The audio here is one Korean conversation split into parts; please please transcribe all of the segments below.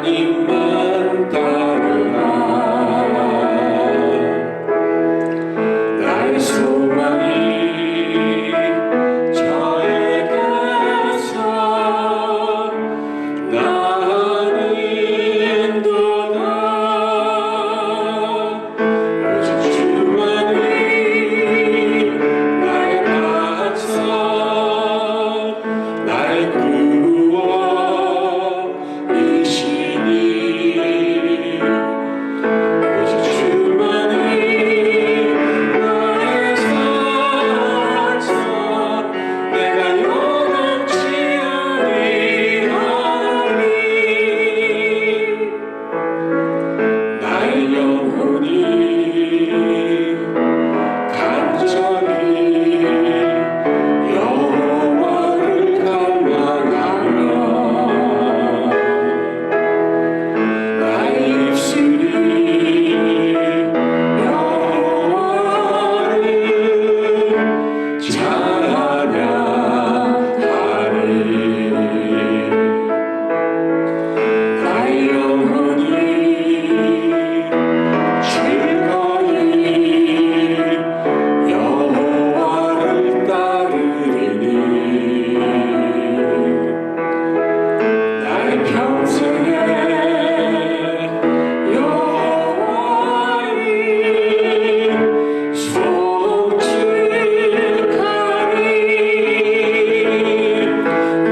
하나님만 따르라. 나의 소망이 저에게서 나는도다. 오직 주만이 나의 반석, 나의 구원이시니. 오직 주만이 나의 산성, 내가 요동치 아니하리. 나의 영혼이 간절히 여호와를 갈망하며 나의 입술이 여호와를 찬양하리. 나의 영혼이 즐거이 여호와를 따르리니. 나의 평생에 여호와를 송축하리.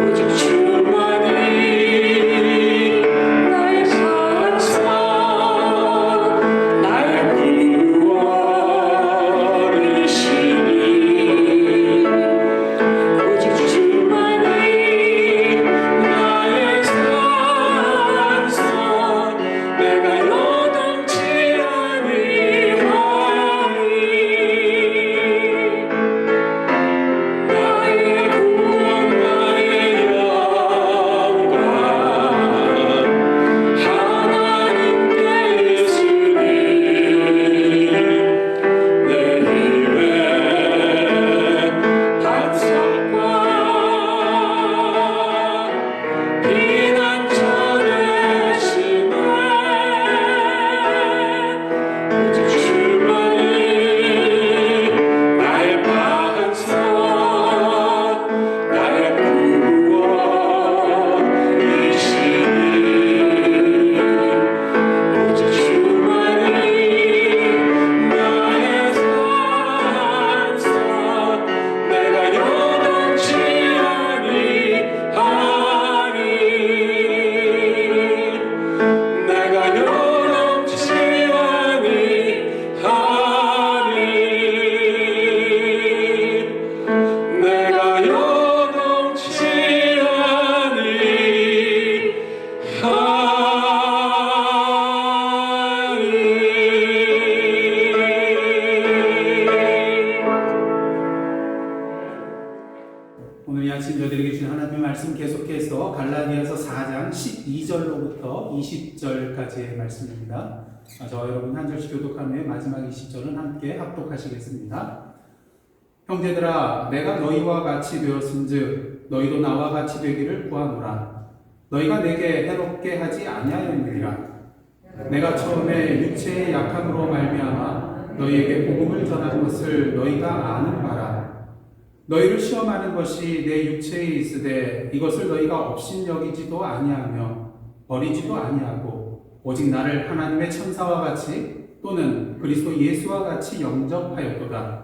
오직 주만이 나의 산성, 나의 구원이시니. 오직 주만이 나의 산성, 내가 요동치 아니하리. 나의 구원, 나의 영광 하나님께 있으니. 내 힘의 반석과 피난처 되시네. 오직 주만이 나의 반석, 나의 구원이시니. 오직 주만이 나의 산성, 내가 요동치 아니하리. 내가 요동치 아니하리. 내가 요동치 아니하리. 오늘 이 아침 저들에게 주신 하나님의 말씀 계속해서 갈라디아서 4장 12절로부터 20절까지의 말씀입니다. 저와 여러분 한 절씩 교독한 후에 마지막 20절은 함께 합독하시겠습니다. 형제들아, 내가 너희와 같이 되었은즉 너희도 나와 같이 되기를 구하노라. 너희가 내게 해롭게 하지 아니하였느니라. 내가 처음에 육체의 약함으로 말미암아 너희에게 복음을 전한 것을 너희가 아는 바라. 너희를 시험하는 것이 내 육체에 있으되 이것을 너희가 업신여기지도 아니하며 버리지도 아니하고 오직 나를 하나님의 천사와 같이 또는 그리스도 예수와 같이 영접하였도다.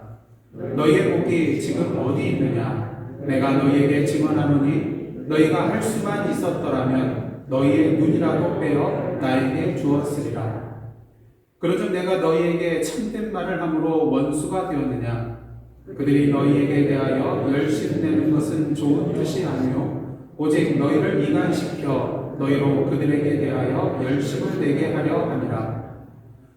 너희의 복이 지금 어디 있느냐? 내가 너희에게 증언하노니 너희가 할 수만 있었더라면 너희의 눈이라도 빼어 나에게 주었으리라. 그런즉 내가 너희에게 참된 말을 함으로 원수가 되었느냐? 그들이 너희에게 대하여 열심내는 것은 좋은 뜻이 아니요 오직 너희를 이간시켜 너희로 그들에게 대하여 열심을 내게 하려 함이라.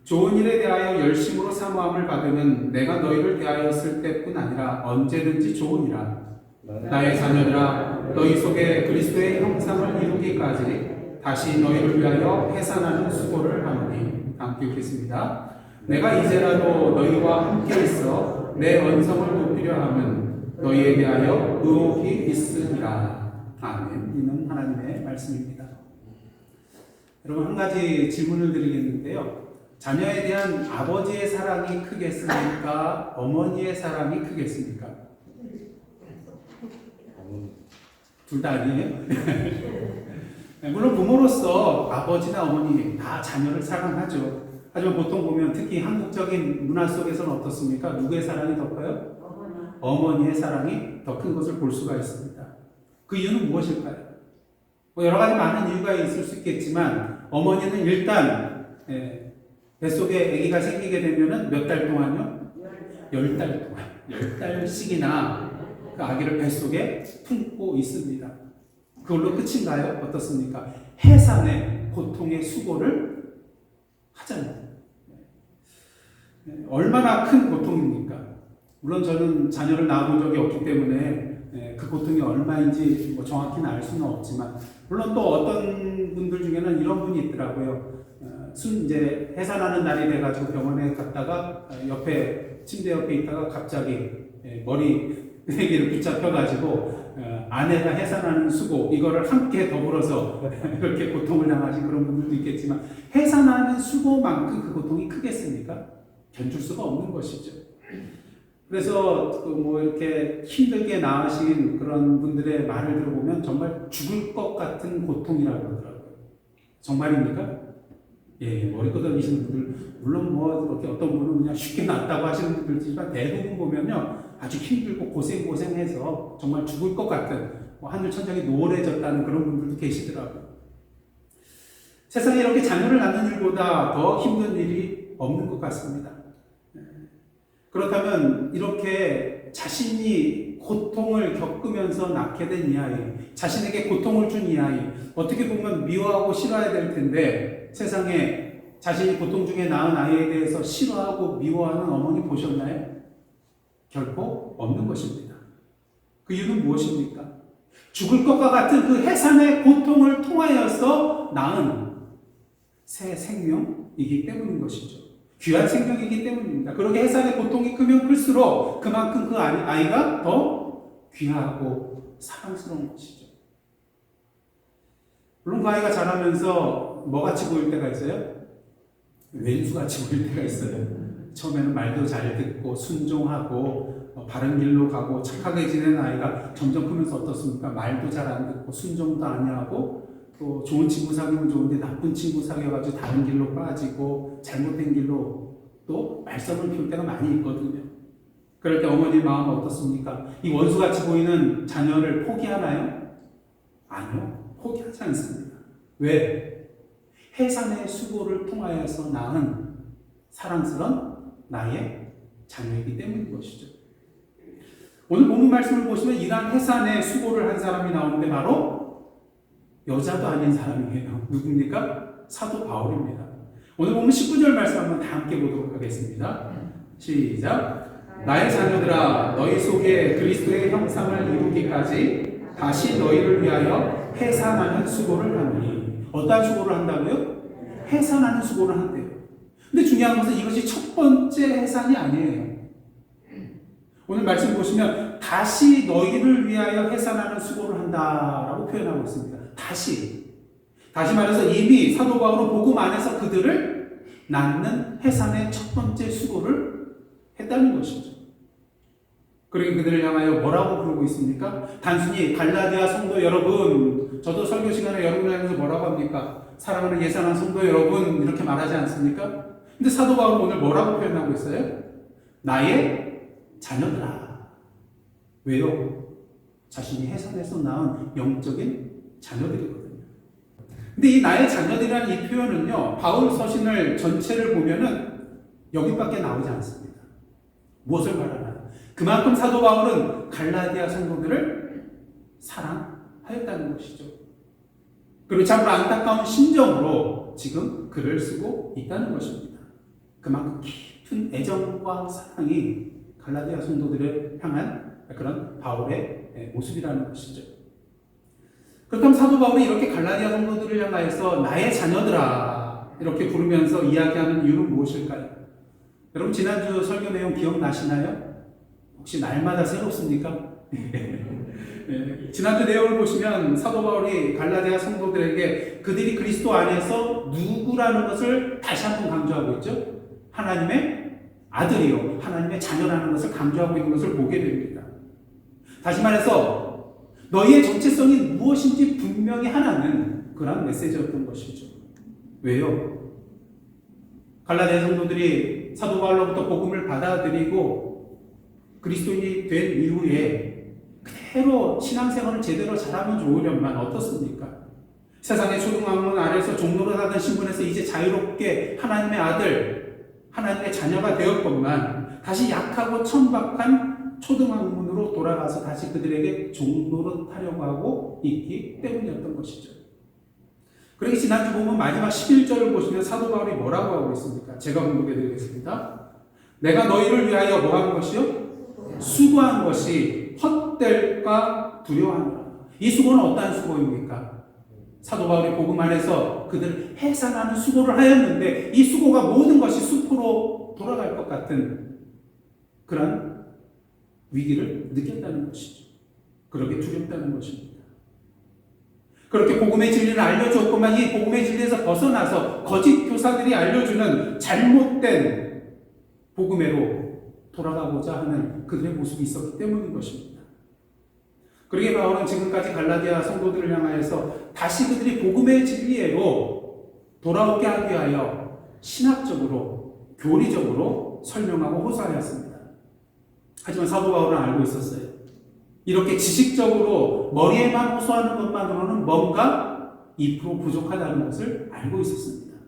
좋은 일에 대하여 열심으로 사모함을 받으면 내가 너희를 대하였을 때뿐 아니라 언제든지 좋으니라. 나의 자녀들아, 너희 속에 그리스도의 형상을 이루기까지 다시 너희를 위하여 해산하는 수고를 하노니. 함께 읽겠습니다. 내가 이제라도 너희와 함께 있어 내 언성을 높이려 함은 너희에 대하여 의혹이 있으리라. 아멘. 이는 하나님의 말씀입니다. 여러분 한 가지 질문을 드리겠는데요. 자녀에 대한 아버지의 사랑이 크겠습니까? 어머니의 사랑이 크겠습니까? 둘 다 아니에요? 물론 부모로서 아버지나 어머니 다 자녀를 사랑하죠. 하지만 보통 보면 특히 한국적인 문화 속에서는 어떻습니까? 누구의 사랑이 더 커요? 어머니의 사랑이 더 큰 것을 볼 수가 있습니다. 그 이유는 무엇일까요? 여러 가지 많은 이유가 있을 수 있겠지만 어머니는 일단 뱃속에 아기가 생기게 되면은 몇 달 동안요? 10달 동안 10달씩이나 그 아기를 뱃속에 품고 있습니다. 그걸로 끝인가요? 어떻습니까? 해산의 고통의 수고를 하잖아요. 얼마나 큰 고통입니까? 물론 저는 자녀를 낳아본 적이 없기 때문에 그 고통이 얼마인지 정확히는 알 수는 없지만, 물론 또 어떤 분들 중에는 이런 분이 있더라고요. 이제 해산하는 날이 돼가지고 병원에 갔다가 옆에 침대 옆에 있다가 갑자기 머리 끄댕이를 붙잡혀가지고 아내가 해산하는 수고 이거를 함께 더불어서 그렇게 고통을 당하신 그런 분들도 있겠지만, 해산하는 수고만큼 그 고통이 크겠습니까? 견줄 수가 없는 것이죠. 그래서 뭐 이렇게 힘들게 낳으신 그런 분들의 말을 들어보면 정말 죽을 것 같은 고통이라고 하더라고요. 정말입니까? 예, 머리 끄덕이시는 분들, 물론 뭐 이렇게 어떤 분은 그냥 쉽게 낳았다고 하시는 분들이지만 대부분 보면요 아주 힘들고 고생해서 정말 죽을 것 같은, 하늘 천장이 노래졌다는 그런 분들도 계시더라고요. 세상에 이렇게 자녀를 낳는 일보다 더 힘든 일이 없는 것 같습니다. 그렇다면 이렇게 자신이 고통을 겪으면서 낳게 된 이 아이, 자신에게 고통을 준 이 아이, 어떻게 보면 미워하고 싫어해야 될 텐데 세상에 자신이 고통 중에 낳은 아이에 대해서 싫어하고 미워하는 어머니 보셨나요? 결코 없는 것입니다. 그 이유는 무엇입니까? 죽을 것과 같은 그 해산의 고통을 통하여서 낳은 새 생명이기 때문인 것이죠. 귀한 생명이기 때문입니다. 그렇게 해산의 고통이 크면 클수록 그만큼 그 아이가 더 귀하고 사랑스러운 것이죠. 물론 그 아이가 자라면서 뭐같이 보일 때가 있어요? 왼수같이 보일 때가 있어요. 처음에는 말도 잘 듣고 순종하고 바른 길로 가고 착하게 지내는 아이가 점점 크면서 어떻습니까? 말도 잘 안 듣고 순종도 안 하고 또 좋은 친구 사귀면 좋은데 나쁜 친구 사귀어가지고 다른 길로 빠지고 잘못된 길로 또 말썽을 피울 때가 많이 있거든요. 그럴 때 어머니 마음은 어떻습니까? 이 원수같이 보이는 자녀를 포기하나요? 아니요. 포기하지 않습니다. 왜? 해산의 수고를 통하여서 낳은 사랑스러운 나의 자녀이기 때문인 것이죠. 오늘 본문 말씀을 보시면 이러한 해산의 수고를 한 사람이 나오는데 바로 여자도 아닌 사람이에요. 누굽니까? 사도 바울입니다. 오늘 보면 19절 말씀 한번 다 함께 보도록 하겠습니다. 시작. 나의 자녀들아, 너희 속에 그리스도의 형상을 이루기까지 다시 너희를 위하여 해산하는 수고를 하노니. 어떠한 수고를 한다고요? 해산하는 수고를 한대요. 근데 중요한 것은 이것이 첫 번째 해산이 아니에요. 오늘 말씀 보시면 다시 너희를 위하여 해산하는 수고를 한다라고 표현하고 있습니다. 다시 말해서 이미 사도 바울은 복음 안에서 그들을 낳는 해산의 첫 번째 수고를 했다는 것이죠. 그러게 그들을 향하여 뭐라고 부르고 있습니까? 단순히 갈라디아 성도 여러분, 저도 설교 시간에 여러분을 향해서 뭐라고 합니까? 사랑하는 예산한 성도 여러분 이렇게 말하지 않습니까? 근데 사도 바울은 오늘 뭐라고 표현하고 있어요? 나의 자녀들아. 왜요? 자신이 해산에서 낳은 영적인 자녀들이거든요. 근데 이 나의 자녀들이라는 이 표현은요, 바울 서신을 전체를 보면은 여기밖에 나오지 않습니다. 무엇을 말하나요? 그만큼 사도 바울은 갈라디아 성도들을 사랑하였다는 것이죠. 그리고 참으로 안타까운 심정으로 지금 글을 쓰고 있다는 것입니다. 그만큼 깊은 애정과 사랑이 갈라디아 성도들을 향한 그런 바울의 모습이라는 것이죠. 그렇다면 사도 바울이 이렇게 갈라디아 성도들을 향하여서 나의 자녀들아 이렇게 부르면서 이야기하는 이유는 무엇일까요? 여러분 지난주 설교 내용 기억나시나요? 혹시 날마다 새롭습니까? 지난주 내용을 보시면 사도 바울이 갈라디아 성도들에게 그들이 그리스도 안에서 누구라는 것을 다시 한번 강조하고 있죠. 하나님의 아들이요, 하나님의 자녀라는 것을 강조하고 있는 것을 보게 됩니다. 다시 말해서 너희의 정체성이 무엇인지 분명히 하나는 그런 메시지였던 것이죠. 왜요? 갈라디아 성도들이 사도 바울로부터 복음을 받아들이고 그리스도인이 된 이후에 그대로 신앙생활을 제대로 잘하면 좋으련만 어떻습니까? 세상의 초등학문 아래서 종로를 하던 신분에서 이제 자유롭게 하나님의 아들, 하나님의 자녀가 되었건만 다시 약하고 천박한 초등학문으로 돌아가서 다시 그들에게 종로를 하려고 하고 있기 때문이었던 것이죠. 그러기 지난주 보면 마지막 11절을 보시면 사도 바울이 뭐라고 하고 있습니까? 제가 공독해 드리겠습니다. 내가 너희를 위하여 뭐한 것이요? 수고한 것이 헛될까 두려워하노라. 이 수고는 어떠한 수고입니까? 사도 바울이 복음 안에서 그들 해산하는 수고를 하였는데 이 수고가 모든 것이 수포로 돌아갈 것 같은 그런 위기를 느꼈다는 것이죠. 그렇게 두렵다는 것입니다. 그렇게 복음의 진리를 알려주었건만 이 복음의 진리에서 벗어나서 거짓 교사들이 알려주는 잘못된 복음으로 돌아가고자 하는 그들의 모습이 있었기 때문인 것입니다. 그러기에 바울은 지금까지 갈라디아 성도들을 향하여서 다시 그들이 복음의 진리로 돌아오게 하기 위하여 신학적으로, 교리적으로 설명하고 호소하였습니다. 하지만 사도 바울은 알고 있었어요. 이렇게 지식적으로 머리에만 호소하는 것만으로는 뭔가 2% 부족하다는 것을 알고 있었습니다.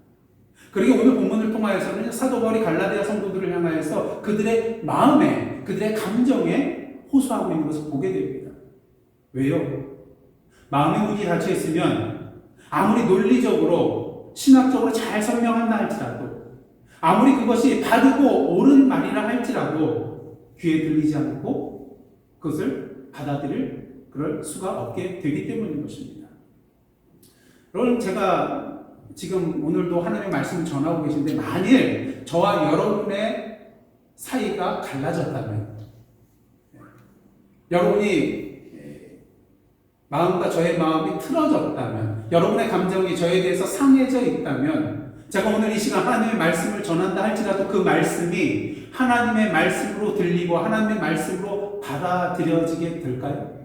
그러기에 오늘 본문을 통하여서는 사도 바울이 갈라디아 성도들을 향하여서 그들의 마음에, 그들의 감정에 호소하고 있는 것을 보게 됩니다. 왜요? 마음의 문이 닫혀 있으면 아무리 논리적으로, 신학적으로 잘 설명한다 할지라도, 아무리 그것이 바르고 옳은 말이라 할지라도 귀에 들리지 않고 그것을 받아들일 그럴 수가 없게 되기 때문인 것입니다. 여러분, 제가 지금 오늘도 하나님의 말씀을 전하고 계신데 만일 저와 여러분의 사이가 갈라졌다면, 여러분이 마음과 저의 마음이 틀어졌다면, 여러분의 감정이 저에 대해서 상해져 있다면, 제가 오늘 이 시간 하나님의 말씀을 전한다 할지라도 그 말씀이 하나님의 말씀으로 들리고 하나님의 말씀으로 받아들여지게 될까요?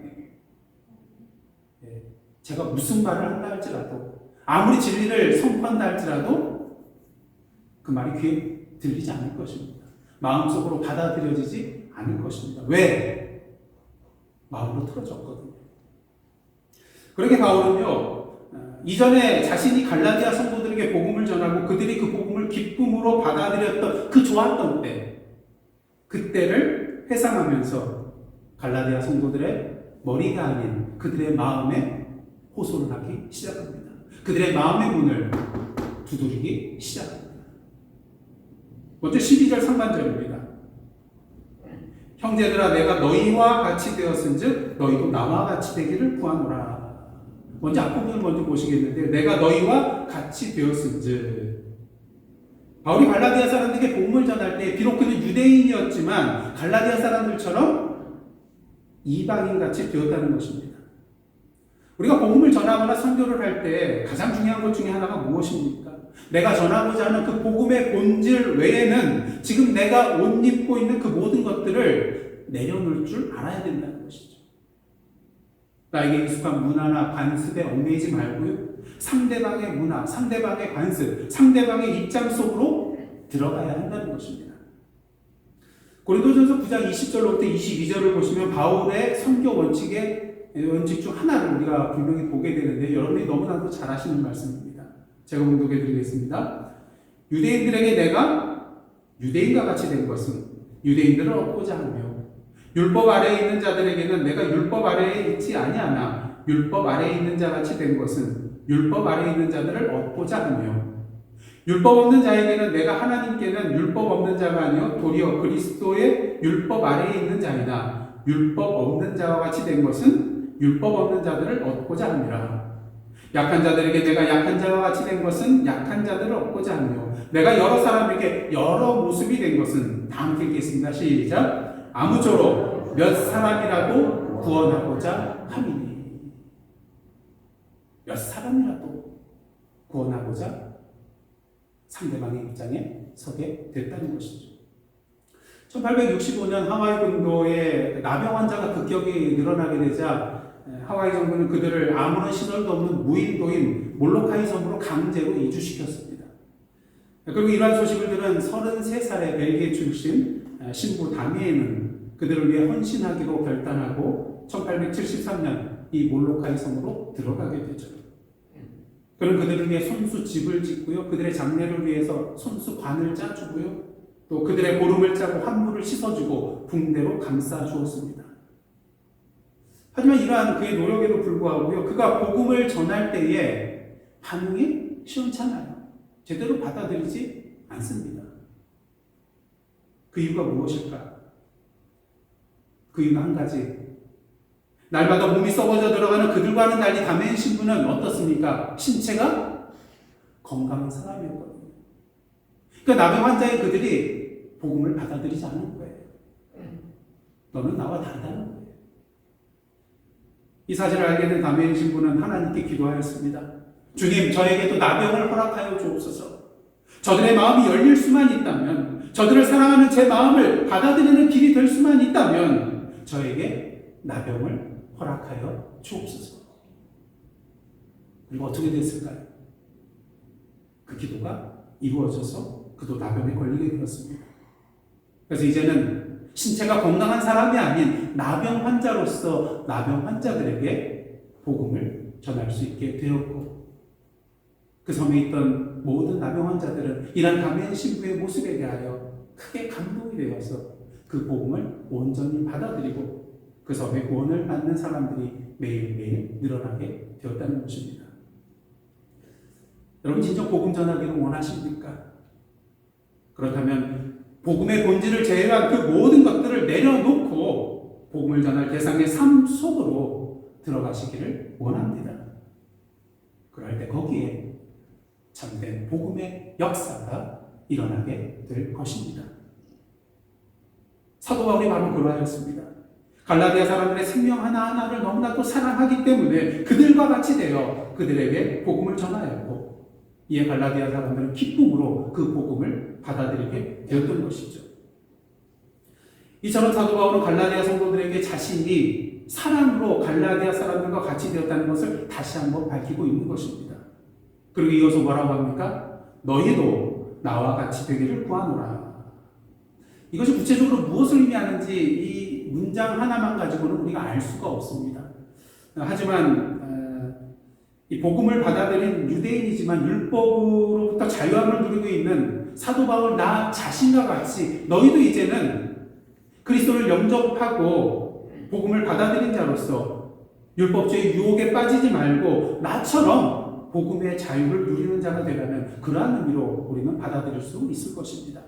제가 무슨 말을 한다 할지라도, 아무리 진리를 선포한다 할지라도 그 말이 귀에 들리지 않을 것입니다. 마음속으로 받아들여지지 않을 것입니다. 왜? 마음으로 틀어졌거든요. 그러게 바울은요, 이전에 자신이 갈라디아 성도들에게 복음을 전하고 그들이 그 복음을 기쁨으로 받아들였던 그 좋았던 때, 그때를 회상하면서 갈라디아 성도들의 머리가 아닌 그들의 마음에 호소를 하기 시작합니다. 그들의 마음의 문을 두드리기 시작합니다. 먼저 12절 상반절입니다. 형제들아 내가 너희와 같이 되었은즉 너희도 나와 같이 되기를 구하노라. 먼저 앞부분을 먼저 보시겠는데, 내가 너희와 같이 되었은즉, 바울이 갈라디아 사람들에게 복음을 전할 때 비록 그는 유대인이었지만 갈라디아 사람들처럼 이방인같이 되었다는 것입니다. 우리가 복음을 전하거나 선교를 할 때 가장 중요한 것 중에 하나가 무엇입니까? 내가 전하고자 하는 그 복음의 본질 외에는 지금 내가 옷 입고 있는 그 모든 것들을 내려놓을 줄 알아야 된다는 것이죠. 나에게 익숙한 문화나 관습에 얽매이지 말고요, 상대방의 문화, 상대방의 관습, 상대방의 입장 속으로 들어가야 한다는 것입니다. 고린도전서 9장 20절로부터 22절을 보시면 바울의 선교 원칙 중 하나를 우리가 분명히 보게 되는데, 여러분이 너무나도 잘 아시는 말씀입니다. 제가 봉독해 드리겠습니다. 유대인들에게 내가 유대인과 같이 된 것은 유대인들을 얻고자 하며, 율법 아래에 있는 자들에게는 내가 율법 아래에 있지 아니하나 율법 아래에 있는 자같이 된 것은 율법 아래에 있는 자들을 얻고자 하며, 율법 없는 자에게는 내가 하나님께는 율법 없는 자가 아니요 도리어 그리스도의 율법 아래에 있는 자이다. 율법 없는 자와 같이 된 것은 율법 없는 자들을 얻고자 함이라. 약한 자들에게 내가 약한 자와 같이 된 것은 약한 자들을 얻고자 하며, 내가 여러 사람에게 여러 모습이 된 것은, 다 함께 읽겠습니다. 시작. 아무쪼록 몇 사람이라도 구원하고자 함이니. 몇 사람이라도 구원하고자 상대방의 입장에 서게 됐다는 것이죠. 1865년 하와이 군도에 나병 환자가 급격히 늘어나게 되자 하와이 정부는 그들을 아무런 시설도 없는 무인도인 몰로카이 섬으로 강제로 이주시켰습니다. 그리고 이러한 소식을 들은 33살의 벨기에 출신 신부 다미에는 그들을 위해 헌신하기로 결단하고 1873년 이 몰로카이 섬으로 들어가게 되죠. 그는 그들을 위해 손수집을 짓고요. 그들의 장례를 위해서 손수관을 짜주고요. 또 그들의 보름을 짜고 환부를 씻어주고 붕대로 감싸주었습니다. 하지만 이러한 그의 노력에도 불구하고요. 그가 복음을 전할 때에 반응이 시원찮아요. 제대로 받아들이지 않습니다. 그 이유가 무엇일까? 그 이유가 한 가지. 날마다 몸이 썩어져 들어가는 그들과는 달리 다메인 신부는 어떻습니까? 신체가 건강한 사람이었거든요. 그러니까 나병 환자인 그들이 복음을 받아들이지 않는 거예요. 너는 나와 다르다는 거예요. 이 사실을 알게 된 다메인 신부는 하나님께 기도하였습니다. 주님, 저에게도 나병을 허락하여 주옵소서. 저들의 마음이 열릴 수만 있다면, 저들을 사랑하는 제 마음을 받아들이는 길이 될 수만 있다면 저에게 나병을 허락하여 주옵소서. 그리고 어떻게 됐을까요? 그 기도가 이루어져서 그도 나병에 걸리게 되었습니다. 그래서 이제는 신체가 건강한 사람이 아닌 나병 환자로서 나병 환자들에게 복음을 전할 수 있게 되었고, 그 섬에 있던 모든 나병 환자들은 이런 다메인 신부의 모습에 대하여 크게 감동이 되어서 그 복음을 온전히 받아들이고 그 섬의 구원을 받는 사람들이 매일매일 늘어나게 되었다는 것입니다. 여러분, 진정 복음 전하기를 원하십니까? 그렇다면 복음의 본질을 제외한 그 모든 것들을 내려놓고 복음을 전할 대상의 삶 속으로 들어가시기를 원합니다. 그럴 때 거기에 참된 복음의 역사가 일어나게 될 것입니다. 사도 바울이 바로 그러하였습니다. 갈라디아 사람들의 생명 하나하나를 너무나도 사랑하기 때문에 그들과 같이 되어 그들에게 복음을 전하였고, 이에 갈라디아 사람들은 기쁨으로 그 복음을 받아들이게 되었던 것이죠. 이처럼 사도 바울은 갈라디아 성도들에게 자신이 사랑으로 갈라디아 사람들과 같이 되었다는 것을 다시 한번 밝히고 있는 것입니다. 그리고 이어서 뭐라고 합니까? 너희도 나와 같이 되기를 구하노라. 이것이 구체적으로 무엇을 의미하는지 이 문장 하나만 가지고는 우리가 알 수가 없습니다. 하지만 이 복음을 받아들인 유대인이지만 율법으로부터 자유함을 누리고 있는 사도 바울 나 자신과 같이 너희도 이제는 그리스도를 영접하고 복음을 받아들인 자로서 율법주의 유혹에 빠지지 말고 나처럼 복음의 자유를 누리는 자가 되려면 그러한 의미로 우리는 받아들일 수 있을 것입니다.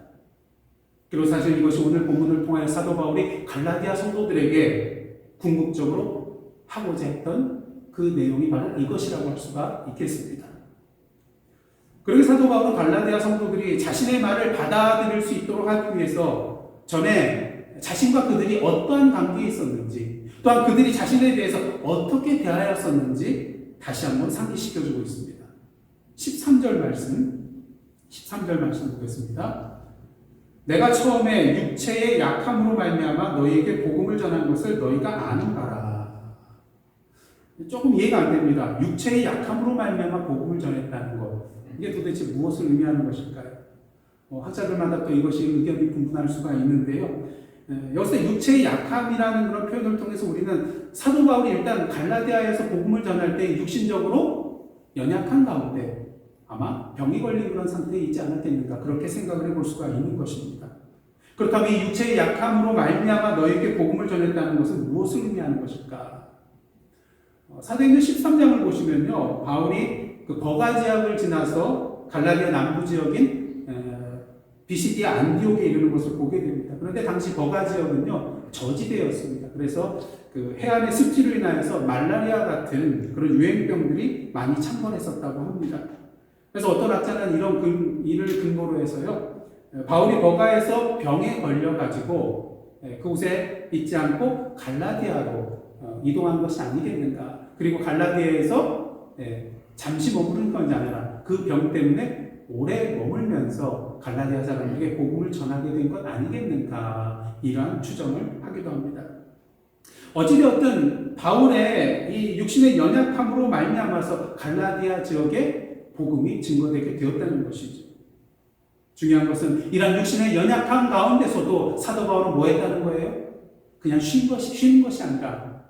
그리고 사실 이것이 오늘 본문을 통하여 사도 바울이 갈라디아 성도들에게 궁극적으로 하고자 했던 그 내용이 바로 이것이라고 할 수가 있겠습니다. 그리고 사도 바울은 갈라디아 성도들이 자신의 말을 받아들일 수 있도록 하기 위해서 전에 자신과 그들이 어떠한 관계에 있었는지, 또한 그들이 자신에 대해서 어떻게 대하였었는지 다시 한번 상기시켜주고 있습니다. 13절 말씀 보겠습니다. 내가 처음에 육체의 약함으로 말미암아 너희에게 복음을 전한 것을 너희가 아는 바라. 조금 이해가 안 됩니다. 육체의 약함으로 말미암아 복음을 전했다는 것, 이게 도대체 무엇을 의미하는 것일까요? 학자들마다 또 이것이 의견이 분분할 수가 있는데요. 여기서 육체의 약함이라는 그런 표현을 통해서 우리는 사도 바울이 일단 갈라디아에서 복음을 전할 때 육신적으로 연약한 가운데 아마 병이 걸린 그런 상태에 있지 않았겠는가, 그렇게 생각을 해볼 수가 있는 것입니다. 그렇다면 이 육체의 약함으로 말미암아 너에게 복음을 전했다는 것은 무엇을 의미하는 것일까? 사도행전 13장을 보시면요, 바울이 그 버가 지역을 지나서 갈라디아 남부 지역인 비시디아 안디옥에 이르는 것을 보게 됩니다. 그런데 당시 버가 지역은요 저지대였습니다. 그래서 그 해안의 습지로 인하여서 말라리아 같은 그런 유행병들이 많이 창궐했었다고 합니다. 그래서 어떤 학자는 이런 일을 근거로 해서요, 바울이 버가에서 병에 걸려가지고 그곳에 있지 않고 갈라디아로 이동한 것이 아니겠는가. 그리고 갈라디아에서 잠시 머무른 것이 아니라 그 병 때문에 오래 머물면서 갈라디아 사람에게 복음을 전하게 된 것 아니겠는가. 이러한 추정을 하기도 합니다. 어찌되었든 바울의 이 육신의 연약함으로 말미암아서 갈라디아 지역에 복음이 증거되게 되었다는 것이죠. 중요한 것은 이러한 육신의 연약함 가운데서도 사도 바울은 뭐 했다는 거예요? 그냥 쉬는 것이 아니라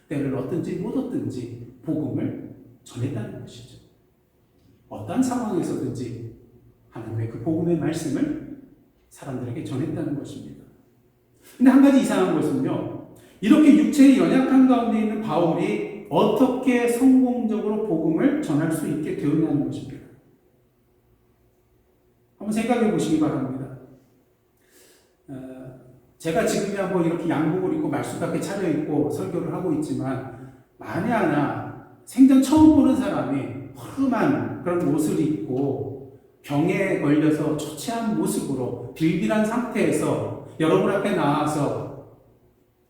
때를 얻든지 못 얻든지 복음을 전했다는 것이죠. 어떠한 상황에서든지 하나님의 그 복음의 말씀을 사람들에게 전했다는 것입니다. 근데 한 가지 이상한 것은요, 이렇게 육체의 연약함 가운데 있는 바울이 어떻게 성공적으로 복음을 전할 수 있게 되었냐는 것입니다. 한번 생각해 보시기 바랍니다. 제가 지금이야 뭐 이렇게 양복을 입고 말씀밖에 차려입고 설교를 하고 있지만, 만에 하나 생전 처음 보는 사람이 허름한 그런 옷을 입고 병에 걸려서 초췌한 모습으로 빌빌한 상태에서 여러분 앞에 나와서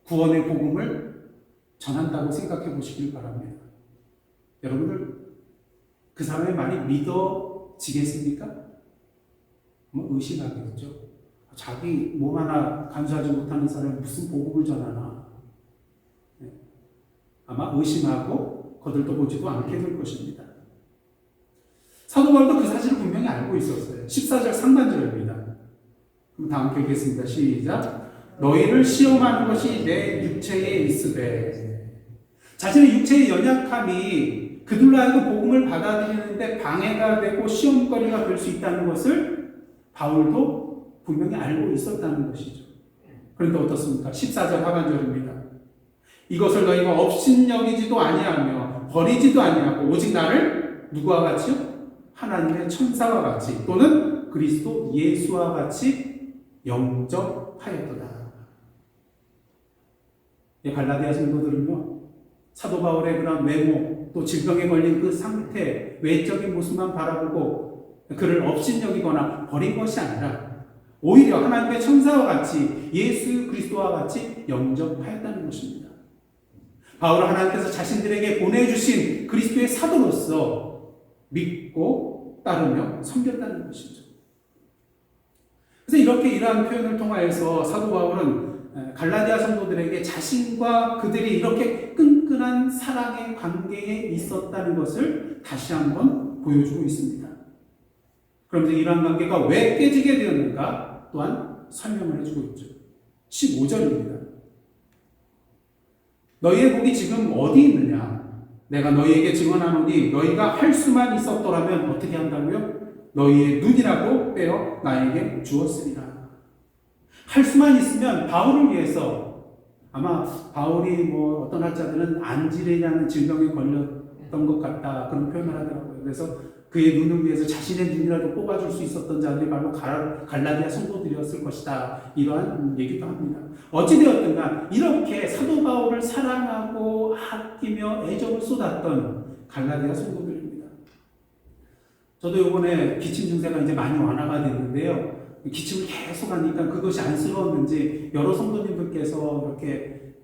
구원의 복음을 전한다고 생각해 보시길 바랍니다. 여러분들 그 사람의 말이 믿어지겠습니까? 의심하겠죠. 자기 몸 하나 간수하지 못하는 사람이 무슨 복음을 전하나. 아마 의심하고 거들떠보지도 않게 될 것입니다. 사도 바울도 그 사실을 분명히 알고 있었어요. 14절 상반절입니다. 그럼 다 함께 읽겠습니다. 시작. 너희를 시험하는 것이 내 육체에 있으되. 자신의 육체의 연약함이 그들로 하여금 복음을 받아들이는데 방해가 되고 시험거리가 될 수 있다는 것을 바울도 분명히 알고 있었다는 것이죠. 그런데 어떻습니까? 14절 하반절입니다. 이것을 너희가 업신여기지도 아니하며 버리지도 아니하고 오직 나를 누구와 같이요? 하나님의 천사와 같이 또는 그리스도 예수와 같이 영접하였도다. 갈라디아 성도들은요, 사도 바울의 그런 외모, 또 질병에 걸린 그 상태, 외적인 모습만 바라보고 그를 업신여기거나 버린 것이 아니라 오히려 하나님의 천사와 같이 예수 그리스도와 같이 영접하였다는 것입니다. 바울은 하나님께서 자신들에게 보내주신 그리스도의 사도로서 믿고 따르며 섬겼다는 것이죠. 그래서 이렇게 이러한 표현을 통하여서 사도 바울은 갈라디아 성도들에게 자신과 그들이 이렇게 끈끈한 사랑의 관계에 있었다는 것을 다시 한번 보여주고 있습니다. 그런데 이러한 관계가 왜 깨지게 되었는가 또한 설명을 해주고 있죠. 15절입니다. 너희의 복이 지금 어디 있느냐? 내가 너희에게 증언하노니 너희가 할 수만 있었더라면 어떻게 한다고요? 너희의 눈이라도 빼어 나에게 주었으리라. 할 수만 있으면 바울을 위해서, 아마 바울이 뭐 어떤 학자들은 안지레냐는 질병에 걸렸던 것 같다 그런 표현을 하더라고요. 그래서 그의 눈을 위해서 자신의 눈이라도 뽑아줄 수 있었던 자들이 바로 갈라디아 성도들이었을 것이다. 이러한 얘기도 합니다. 어찌되었든가 이렇게 사도 바울을 사랑하고 아끼며 애정을 쏟았던 갈라디아 성도들입니다. 저도 이번에 기침 증세가 이제 많이 완화가 됐는데요. 기침을 계속 하니까 그것이 안쓰러웠는지 여러 성도님들께서 이렇게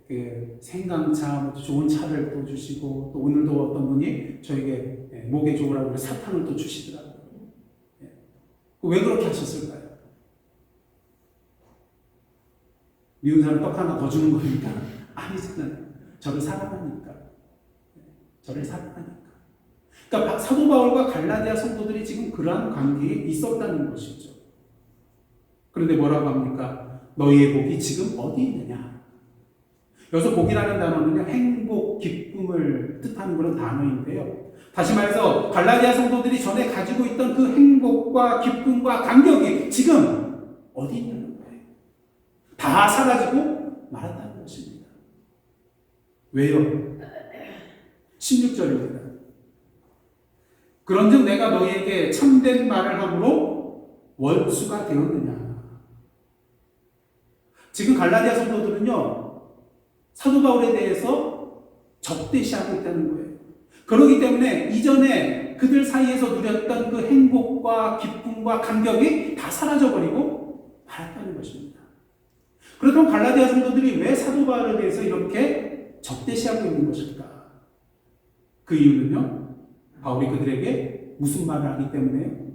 생강차, 좋은 차를 또 주시고, 또 오늘도 어떤 분이 저에게 목에 좋으라고 사탕을 또 주시더라고요. 왜 그렇게 하셨을까요? 미운 사람 떡 하나 더 주는 거니까? 아니잖아요. 저를 사랑하니까. 저를 사랑하니까. 그러니까 사도 바울과 갈라디아 성도들이 지금 그러한 관계에 있었다는 것이죠. 그런데 뭐라고 합니까? 너희의 복이 지금 어디 있느냐? 여기서 복이라는 단어는 행복, 기쁨을 뜻하는 그런 단어인데요. 다시 말해서 갈라디아 성도들이 전에 가지고 있던 그 행복과 기쁨과 감격이 지금 어디 있냐는 거예요. 다 사라지고 말았다는 것입니다. 왜요? 16절입니다. 그런즉 내가 너희에게 참된 말을 함으로 원수가 되었느냐. 지금 갈라디아 성도들은요, 사도 바울에 대해서 적대시하고 있다는 거예요. 그렇기 때문에 이전에 그들 사이에서 누렸던 그 행복과 기쁨과 감격이 다 사라져버리고 말았다는 것입니다. 그렇다면 갈라디아 성도들이 왜 사도 바울에 대해서 이렇게 적대시하고 있는 것일까? 그 이유는요, 바울이 그들에게 무슨 말을 하기 때문에요?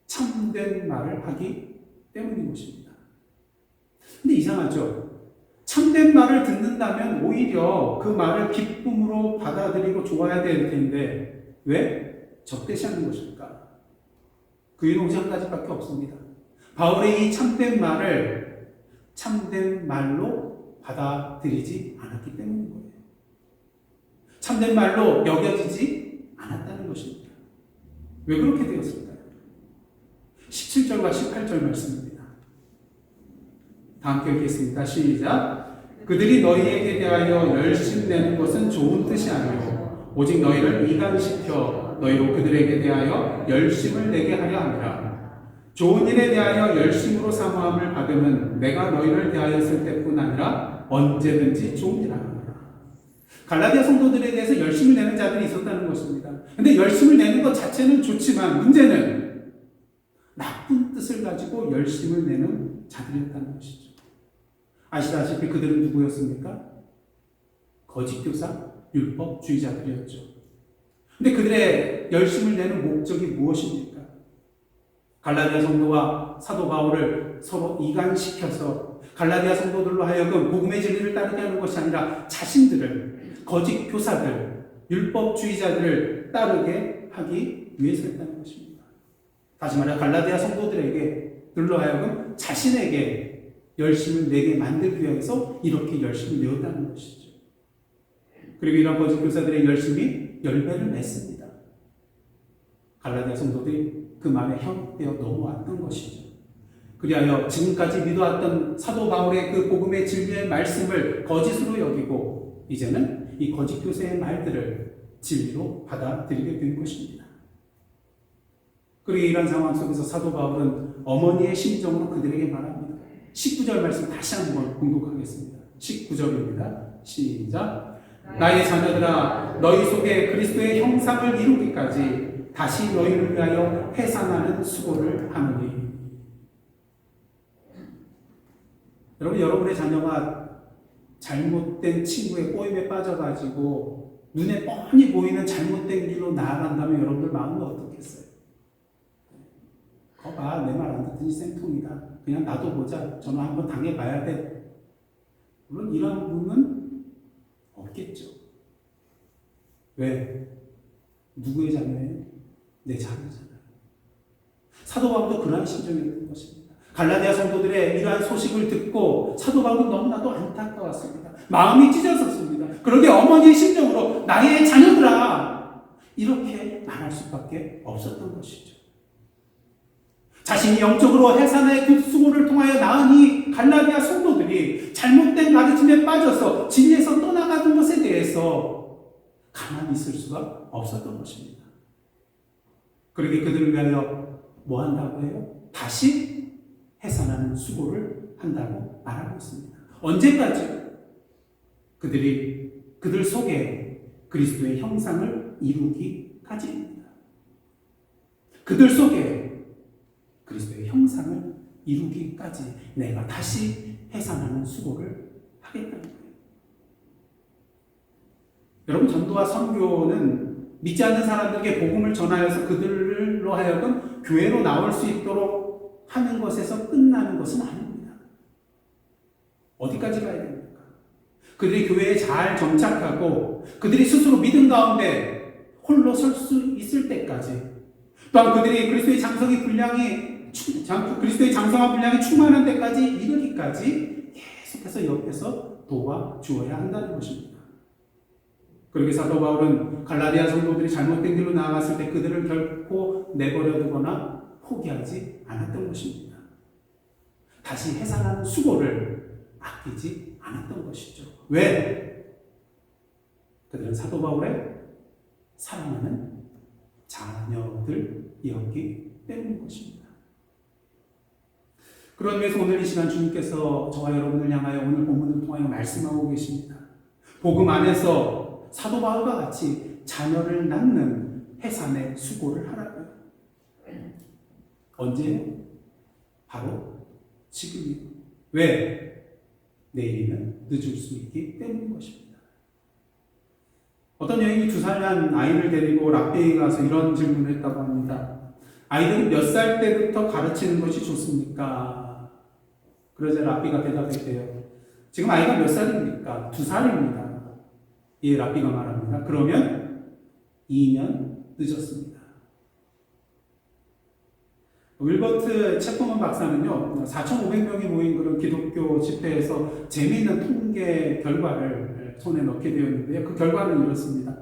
참된 말을 하기 때문인 것입니다. 근데 이상하죠? 참된 말을 듣는다면 오히려 그 말을 기쁨으로 받아들이고 좋아야 될 텐데 왜 적대시하는 것일까? 그 이유는 오직 한 가지밖에 없습니다. 바울의 이 참된 말을 참된 말로 받아들이지 않았기 때문인 거예요. 참된 말로 여겨지지 않았다는 것입니다. 왜 그렇게 되었을까요? 17절과 18절 말씀입니다. 다 함께 읽겠습니다. 시작. 그들이 너희에게 대하여 열심내는 것은 좋은 뜻이 아니요 오직 너희를 이간시켜 너희로 그들에게 대하여 열심을 내게 하려 함이라. 좋은 일에 대하여 열심으로 사모함을 받으면 내가 너희를 대하였을 때뿐 아니라 언제든지 좋은 일 하라. 갈라디아 성도들에 대해서 열심을 내는 자들이 있었다는 것입니다. 근데 열심을 내는 것 자체는 좋지만 문제는 나쁜 뜻을 가지고 열심을 내는 자들이었다는 것이죠. 아시다시피 그들은 누구였습니까? 거짓 교사, 율법주의자들이었죠. 근데 그들의 열심을 내는 목적이 무엇입니까? 갈라디아 성도와 사도 바울을 서로 이간시켜서 갈라디아 성도들로 하여금 복음의 진리를 따르게 하는 것이 아니라 자신들을 거짓 교사들, 율법주의자들을 따르게 하기 위해서였다는 것입니다. 다시 말해 갈라디아 성도들에게 들로 하여금 자신에게 열심을 내게 만들기 위해서 이렇게 열심을 내었다는 것이죠. 그리고 이런 거짓 교사들의 열심이 열매를 맺습니다. 갈라디아 성도들이 그 말에 현혹되어 넘어왔던 것이죠. 그리하여 지금까지 믿어왔던 사도 바울의 그 복음의 진리의 말씀을 거짓으로 여기고 이제는 이 거짓 교사의 말들을 진리로 받아들이게 된 것입니다. 그리고 이런 상황 속에서 사도 바울은 어머니의 심정으로 그들에게 말합니다. 19절 말씀 다시 한번 공독하겠습니다. 19절입니다. 시작. 나의 자녀들아 너희 속에 그리스도의 형상을 이루기까지 다시 너희를 위하여 해산하는 수고를 하노니. 여러분, 여러분의 자녀가 잘못된 친구의 꼬임에 빠져가지고 눈에 뻔히 보이는 잘못된 길로 나아간다면 여러분들 마음은 어떻겠어요? 봐, 내 말 안 듣더니 생통이다. 그냥 나도 보자. 저는 한번 당해봐야 돼. 물론 이런 분은 없겠죠. 왜? 누구의 자녀예요? 내 자녀잖아요. 사도 바울도 그러한 심정이었던 것입니다. 갈라디아 성도들의 이러한 소식을 듣고 사도 바울은 너무나도 안타까웠습니다. 마음이 찢어졌습니다. 그러게 어머니의 심정으로 나의 자녀들아 이렇게 말할 수밖에 없었던 것이죠. 자신이 영적으로 해산의 그 수고를 통하여 낳은 이 갈라디아 성도들이 잘못된 가르침에 빠져서 진리에서 떠나가는 것에 대해서 가만히 있을 수가 없었던 것입니다. 그러게 그들을 위하여 뭐 한다고 해요? 다시 해산하는 수고를 한다고 말하고 있습니다. 언제까지? 그들 속에 그리스도의 형상을 이루기까지입니다. 그들 속에 그리스도의 형상을 이루기까지 내가 다시 해산하는 수고를 하겠다는 거예요. 여러분, 전도와 선교는 믿지 않는 사람들에게 복음을 전하여서 그들로 하여금 교회로 나올 수 있도록 하는 것에서 끝나는 것은 아닙니다. 어디까지 가야 됩니까? 그들이 교회에 잘 정착하고 그들이 스스로 믿음 가운데 홀로 설 수 있을 때까지, 또한 그들이 그리스도의 장성한 분량이 충만한 데까지 이르기까지 계속해서 옆에서 도와주어야 한다는 것입니다. 그러기 사도 바울은 갈라디아 성도들이 잘못된 길로 나아갔을 때 그들을 결코 내버려 두거나 포기하지 않았던 것입니다. 다시 해산하는 수고를 아끼지 않았던 것이죠. 왜? 그들은 사도 바울의 사랑하는 자녀들이었기 때문인 것입니다. 그런 의미에서 오늘 이 시간 주님께서 저와 여러분을 향하여 오늘 본문을 통하여 말씀하고 계십니다. 복음 안에서 사도 바울과 같이 자녀를 낳는 해산의 수고를 하라고요. 언제? 바로 지금이요. 왜? 내일이면 늦을 수 있기 때문인 것입니다. 어떤 여인이 2살난 아이를 데리고 랍비에 가서 이런 질문을 했다고 합니다. 아이들은 몇 살 때부터 가르치는 것이 좋습니까? 그러자 랍비가 대답했대요. 지금 아이가 몇 살입니까? 2살입니다. 예, 랍비가 말합니다. 그러면 2년 늦었습니다. 윌버트 체퍼먼 박사는요, 4,500명이 모인 그런 기독교 집회에서 재미있는 통계 결과를 손에 넣게 되었는데요. 그 결과는 이렇습니다.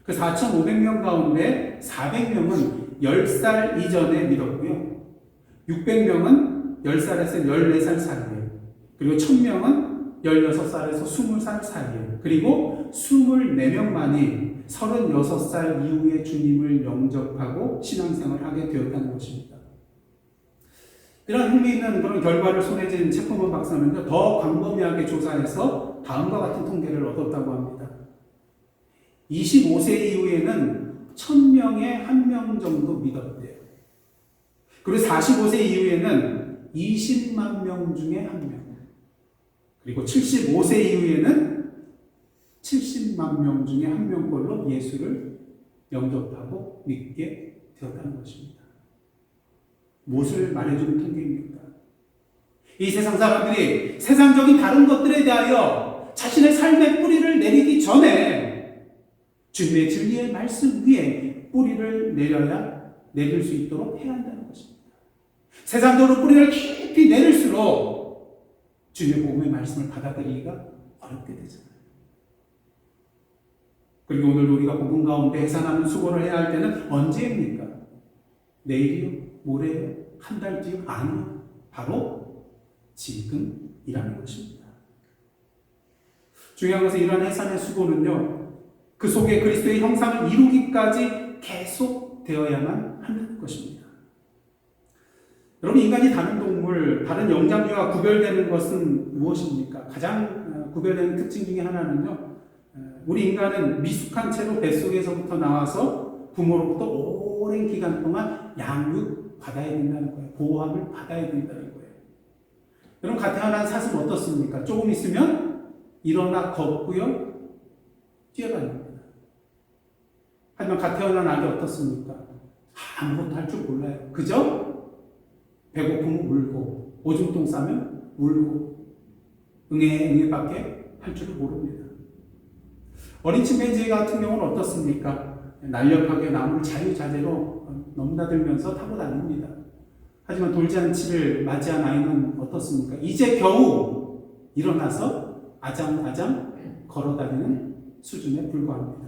그 4,500명 가운데 400명은 10살 이전에 믿었고요. 600명은 10살에서 14살 사이에, 그리고 1000명은 16살에서 20살 사이에, 그리고 24명만이 36살 이후에 주님을 영접하고 신앙생활을 하게 되었다는 것입니다. 이런 흥미있는 그런 결과를 손에 쥔 체퍼먼 박사는요, 더 광범위하게 조사해서 다음과 같은 통계를 얻었다고 합니다. 25세 이후에는 1000명에 1명 정도 믿었대요. 그리고 45세 이후에는 20만 명 중에 1명. 그리고 75세 이후에는 70만 명 중에 1명꼴로 예수를 영접하고 믿게 되었다는 것입니다. 무엇을 말해주는 통계입니까? 이 세상 사람들이 세상적인 다른 것들에 대하여 자신의 삶의 뿌리를 내리기 전에 주님의 진리의 말씀 위에 뿌리를 내릴 수 있도록 해야 한다는 것입니다. 세상적으로 뿌리를 깊이 내릴수록 주님의 복음의 말씀을 받아들이기가 어렵게 되잖아요. 그리고 오늘 우리가 복음 가운데 해산하는 수고를 해야 할 때는 언제입니까? 내일이요? 모레요? 한 달 뒤요? 아니요. 바로 지금이라는 것입니다. 중요한 것은 이러한 해산의 수고는요, 그 속에 그리스도의 형상을 이루기까지 계속 되어야만 하는 것입니다. 여러분, 인간이 다른 동물, 다른 영장류와 구별되는 것은 무엇입니까? 가장 구별되는 특징 중에 하나는요, 우리 인간은 미숙한 채로 뱃속에서부터 나와서 부모로부터 오랜 기간 동안 양육받아야 된다는 거예요. 보호함을 받아야 된다는 거예요. 여러분, 갓 태어난 사슴 어떻습니까? 조금 있으면 일어나 걷고요, 뛰어다닙니다. 하지만 갓 태어난 아기 어떻습니까? 아무것도 할 줄 몰라요. 그저 배고프면 울고, 오줌똥 싸면 울고, 응애밖에 할 줄을 모릅니다. 어린 침팬지 같은 경우는 어떻습니까? 날렵하게 나무를 자유자재로 넘나들면서 타고 다닙니다. 하지만 돌잔치를 맞이한 아이는 어떻습니까? 이제 겨우 일어나서 아장아장 걸어다니는 수준에 불과합니다.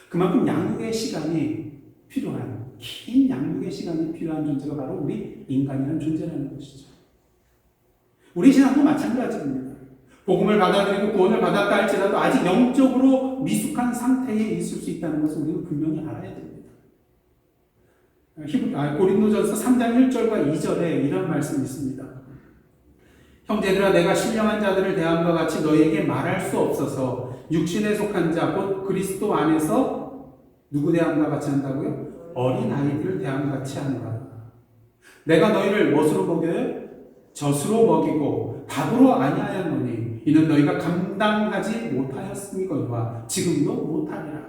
그만큼 양육의 시간이 필요한, 긴 양육의 시간이 필요한 존재가 바로 우리 인간이라는 존재라는 것이죠. 우리 신앙도 마찬가지입니다. 복음을 받아들이고 구원을 받았다 할지라도 아직 영적으로 미숙한 상태에 있을 수 있다는 것을 우리는 분명히 알아야 됩니다. 고린도전서 3장 1절과 2절에 이런 말씀이 있습니다. 형제들아, 내가 신령한 자들을 대함과 같이 너희에게 말할 수 없어서 육신에 속한 자 곧 그리스도 안에서 누구 대함과 같이 한다고요? 어린 아이들을 대함과 같이 하노라. 내가 너희를 무엇으로 먹여요? 젖으로 먹이고 밥으로 아니하였노니 이는 너희가 감당하지 못하였음이거니와 지금도 못하리라.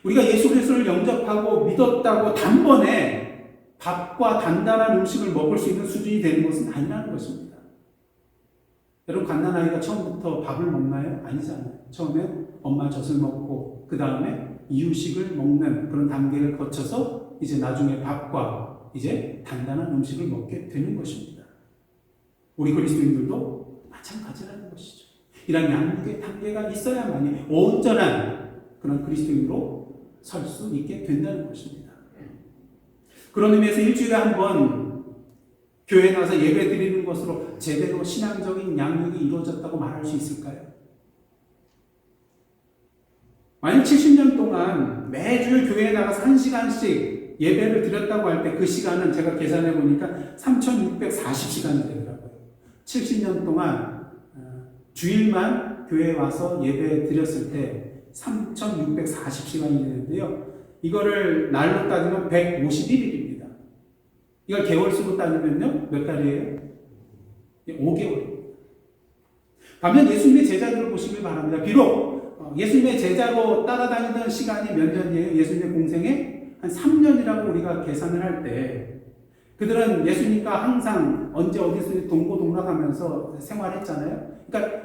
우리가 예수 그리스도를 영접하고 믿었다고 단번에 밥과 단단한 음식을 먹을 수 있는 수준이 되는 것은 아니라는 것입니다. 여러분, 갓난아이가 처음부터 밥을 먹나요? 아니잖아요. 처음에 엄마 젖을 먹고 그 다음에 이유식을 먹는 그런 단계를 거쳐서 이제 나중에 밥과 이제 단단한 음식을 먹게 되는 것입니다. 우리 그리스도인들도 마찬가지라는 것이죠. 이런 양육의 단계가 있어야만이 온전한 그런 그리스도인으로 설 수 있게 된다는 것입니다. 그런 의미에서 일주일에 한 번 교회에 나와서 예배 드리는 것으로 제대로 신앙적인 양육이 이루어졌다고 말할 수 있을까요? 만약 70년 동안 매주 교회에 나가서 1시간씩 예배를 드렸다고 할 때 그 시간은 제가 계산해 보니까 3,640시간이 되더라고요. 70년 동안 주일만 교회에 와서 예배 드렸을 때 3,640시간이 되는데요. 이거를 날로 따지면 151일입니다. 이걸 개월수로 따지면요, 몇 달이에요? 5개월. 반면 예수님의 제자들을 보시길 바랍니다. 비록 예수님의 제자로 따라다니던 시간이 몇 년이에요? 예수님의 공생에 한 3년이라고 우리가 계산을 할 때 그들은 예수님과 항상 언제 어디서 동고동락하면서 생활했잖아요. 그러니까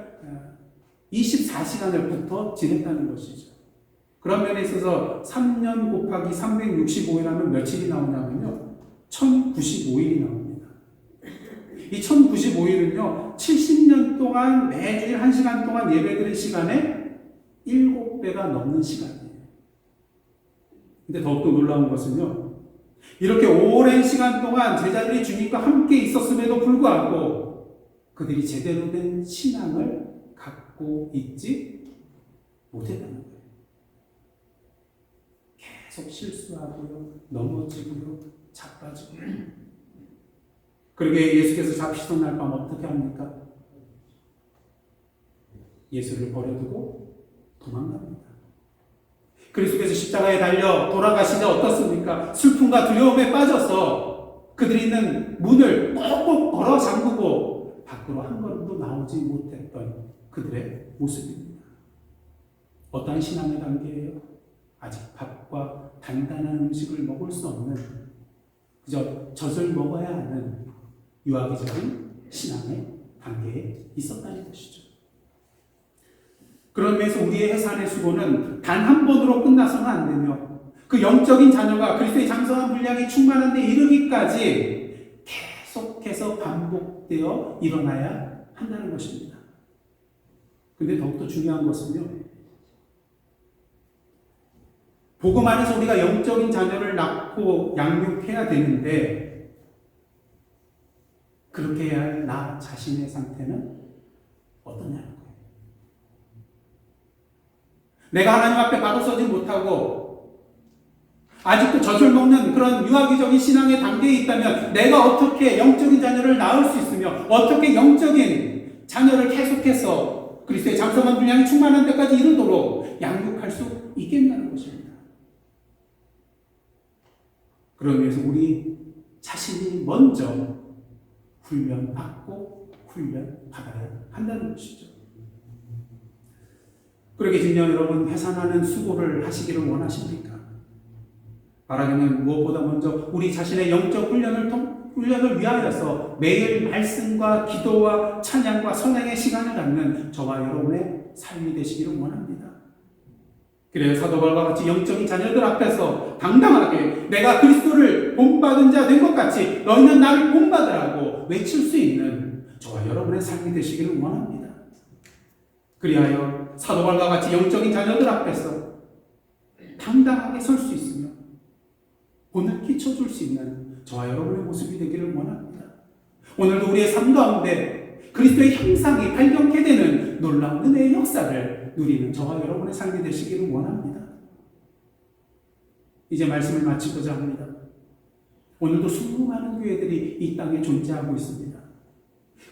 24시간을 붙어 지냈다는 것이죠. 그런 면에 있어서 3년 곱하기 365일 하면 며칠이 나오냐면요. 1095일이 나옵니다. 이 1095일은요. 70년 동안 매주일 1시간 동안 예배드린 시간에 7배가 넘는 시간이에요. 근데 더욱더 놀라운 것은요. 이렇게 오랜 시간 동안 제자들이 주님과 함께 있었음에도 불구하고 그들이 제대로 된 신앙을 갖고 있지 못했다는 거예요. 계속 실수하고요, 넘어지고요, 자빠지고요. 그러게 예수께서 잡히던 날 밤 어떻게 합니까? 예수를 버려두고 도망갑니다. 그리스도께서 십자가에 달려 돌아가시자 어떻습니까? 슬픔과 두려움에 빠져서 그들이 있는 문을 꼭꼭 걸어 잠그고 밖으로 한 걸음도 나오지 못했던 그들의 모습입니다. 어떠한 신앙의 단계예요? 아직 밥과 단단한 음식을 먹을 수 없는 그저 젖을 먹어야 하는 유아기적인 신앙의 단계에 있었다는 것이죠. 그런 면에서 우리의 해산의 수고는 단 한 번으로 끝나서는 안 되며 그 영적인 자녀가 그리스도의 장성한 분량이 충만한 데 이르기까지 계속해서 반복되어 일어나야 한다는 것입니다. 근데 더욱더 중요한 것은요. 복음 안에서 우리가 영적인 자녀를 낳고 양육해야 되는데 그렇게 해야 할 나 자신의 상태는 어떠냐는 거예요. 내가 하나님 앞에 바로 서지 못하고 아직도 젖을 먹는 그런 유아기적인 신앙의 단계에 있다면 내가 어떻게 영적인 자녀를 낳을 수 있으며 어떻게 영적인 자녀를 계속해서 그리스도의 장성한 분량이 충만한 데까지 이르도록 양육할 수 있겠냐는 것입니다. 그러기 위해서 우리 자신이 먼저 훈련받고 훈련받아야 한다는 것이죠. 그러게 진정 여러분 해산하는 수고를 하시기를 원하십니까? 바라기는 무엇보다 먼저 우리 자신의 영적 훈련을 위하여서 매일 말씀과 기도와 찬양과 선행의 시간을 갖는 저와 여러분의 삶이 되시기를 원합니다. 그래야 사도 바울과 같이 영적인 자녀들 앞에서 당당하게 내가 그리스도를 본받은 자 된 것 같이 너희는 나를 본받으라고 외칠 수 있는 저와 여러분의 삶이 되시기를 원합니다. 그리하여 사도 바울과 같이 영적인 자녀들 앞에서 당당하게 설 수 있으며 본을 끼쳐줄 수 있는 저와 여러분의 모습이 되기를 원합니다. 오늘도 우리의 삶 가운데 그리스도의 형상이 발견케 되는 놀라운 은혜의 역사를 누리는 저와 여러분의 삶이 되시기를 원합니다. 이제 말씀을 마치고자 합니다. 오늘도 수많은 교회들이 이 땅에 존재하고 있습니다.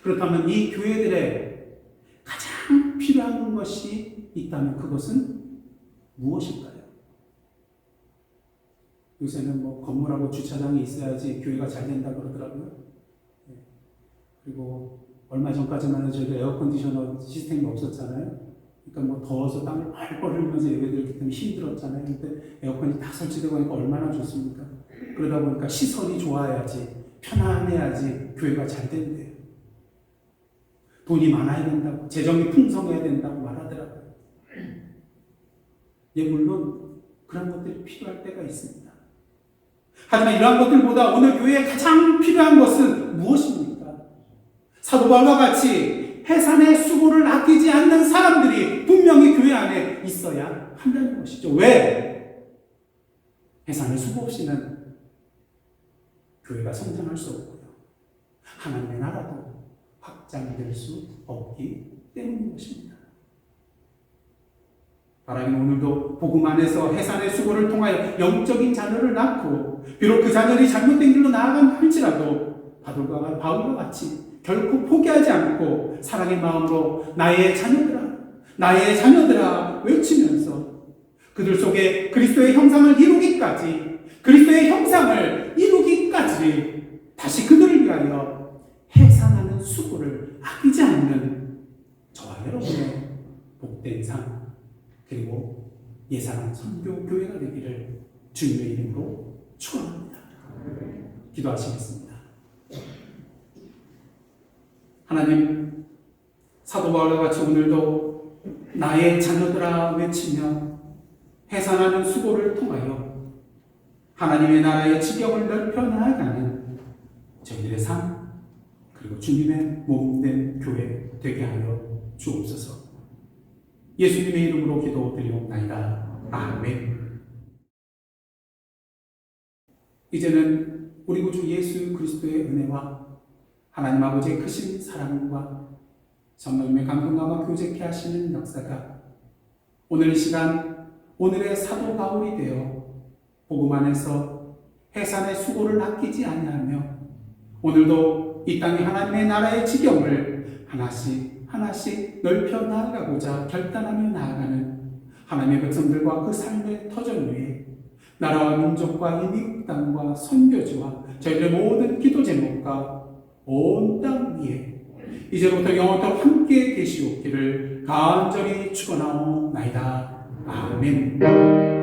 그렇다면 이 교회들의 가장 필요한 것이 있다면 그것은 무엇일까요? 요새는 뭐 건물하고 주차장이 있어야지 교회가 잘 된다 그러더라고요. 그리고 얼마 전까지만 해도 저희가 에어컨디셔너 시스템이 없었잖아요. 그러니까 뭐 더워서 땀을 펄펄 흘리면서 예배드리기 때문에 힘들었잖아요. 근데 에어컨이 딱 설치되고 하니까 얼마나 좋습니까? 그러다 보니까 시설이 좋아야지, 편안해야지 교회가 잘 된대요. 돈이 많아야 된다고, 재정이 풍성해야 된다고 말하더라고요. 예, 물론 그런 것들이 필요할 때가 있습니다. 하지만 이러한 것들보다 오늘 교회에 가장 필요한 것은 무엇입니까? 사도 바울과 같이 해산의 수고를 아끼지 않는 사람들이 분명히 교회 안에 있어야 한다는 것이죠. 왜? 해산의 수고 없이는 교회가 성장할 수 없고요. 하나님의 나라도 확장될 수 없기 때문인 것입니다. 바라기는 오늘도 복음 안에서 해산의 수고를 통하여 영적인 자녀를 낳고 비록 그 자녀들이 잘못된 길로 나아간다 할지라도 바울과 같이 결코 포기하지 않고 사랑의 마음으로 나의 자녀들아 외치면서 그들 속에 그리스도의 형상을 이루기까지 다시 그들을 위하여 해산하는 수고를 복된 삶 그리고 예산한 선교 교회가 되기를 주님의 이름으로 축원합니다. 기도하시겠습니다. 하나님, 사도 바울과 같이 오늘도 나의 자녀들아 외치며 해산하는 수고를 통하여 하나님의 나라의 지경을 넓혀 나아가는 저희들의 삶 그리고 주님의 몸된 교회 되게 하여 주옵소서. 예수님의 이름으로 기도드리옵나이다. 아멘. 이제는 우리 구주 예수 그리스도의 은혜와 하나님 아버지의 크신 사랑과 성령님의 감동감화 교제케 하시는 역사가 오늘 이 시간 오늘의 사도 바울이 되어 복음 안에서 해산의 수고를 아끼지 아니하며 오늘도 이 땅에 하나님의 나라의 지경을 하나씩 넓혀 나아가고자 결단하며 나아가는 하나님의 백성들과 그 삶의 터전 위에 나라와 민족과 이 미국 땅과 선교지와 저희들의 모든 기도 제목과 온 땅 위에 이제부터 영원토록 함께 계시옵기를 간절히 축원하옵나이다. 아멘.